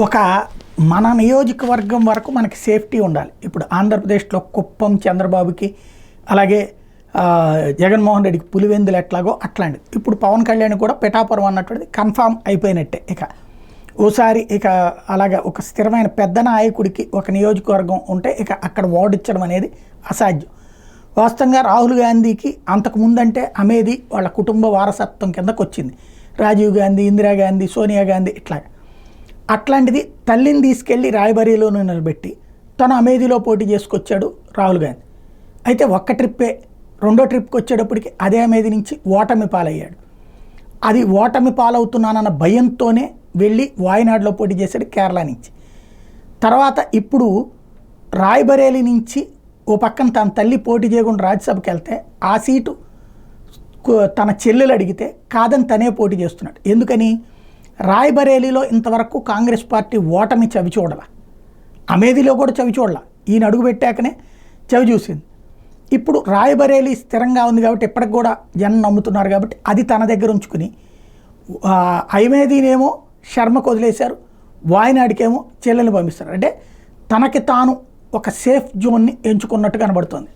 ఒక మన నియోజకవర్గం వరకు మనకి సేఫ్టీ ఉండాలి. ఇప్పుడు ఆంధ్రప్రదేశ్లో కుప్పం చంద్రబాబుకి, అలాగే జగన్మోహన్ రెడ్డికి పులివెందులు ఎట్లాగో అట్లాంటిది ఇప్పుడు పవన్ కళ్యాణ్ కూడా పిఠాపురం అన్నటువంటిది కన్ఫామ్ అయిపోయినట్టే. ఓసారి అలాగా ఒక స్థిరమైన పెద్ద నాయకుడికి ఒక నియోజకవర్గం ఉంటే అక్కడ ఓడించడం అనేది అసాధ్యం. వాస్తవంగా రాహుల్ గాంధీకి అంతకుముందంటే అమేది వాళ్ళ కుటుంబ వారసత్వం కిందకు వచ్చింది. రాజీవ్ గాంధీ, ఇందిరాగాంధీ, సోనియా గాంధీ అట్లాంటిది తల్లిని తీసుకెళ్ళి రాయబరీలోనూ నిలబెట్టి తను అమేధిలో పోటీ చేసుకొచ్చాడు రాహుల్ గాంధీ. అయితే ఒక్క ట్రిప్పే, రెండో ట్రిప్కి వచ్చేటప్పటికి అదే అమేధి నుంచి ఓటమి పాలయ్యాడు. అది ఓటమి పాలవుతున్నానన్న భయంతోనే వెళ్ళి వాయనాడులో పోటీ చేశాడు కేరళ నుంచి. తర్వాత ఇప్పుడు రాయ్బరేలీ నుంచి ఓ పక్కన తన తల్లి పోటీ చేయకుండా రాజ్యసభకి వెళ్తే ఆ సీటు తన చెల్లెలు అడిగితే కాదని తనే పోటీ చేస్తున్నాడు. ఎందుకని? రాయ్బరేలీలో ఇంతవరకు కాంగ్రెస్ పార్టీ ఓటమి చవి చూడాల, అమేధిలో కూడా చవి చూడాల, ఈయన అడుగు పెట్టాకనే చవి చూసింది. ఇప్పుడు రాయ్బరేలీ స్థిరంగా ఉంది కాబట్టి ఇప్పటికి కూడా జనం నమ్ముతున్నారు కాబట్టి అది తన దగ్గర ఉంచుకుని అమేధినేమో శర్మకు వదిలేశారు, వాయనాడికేమో చెల్లెలు పంపిస్తారు. అంటే తనకి తాను ఒక సేఫ్ జోన్ని ఎంచుకున్నట్టు కనబడుతుంది.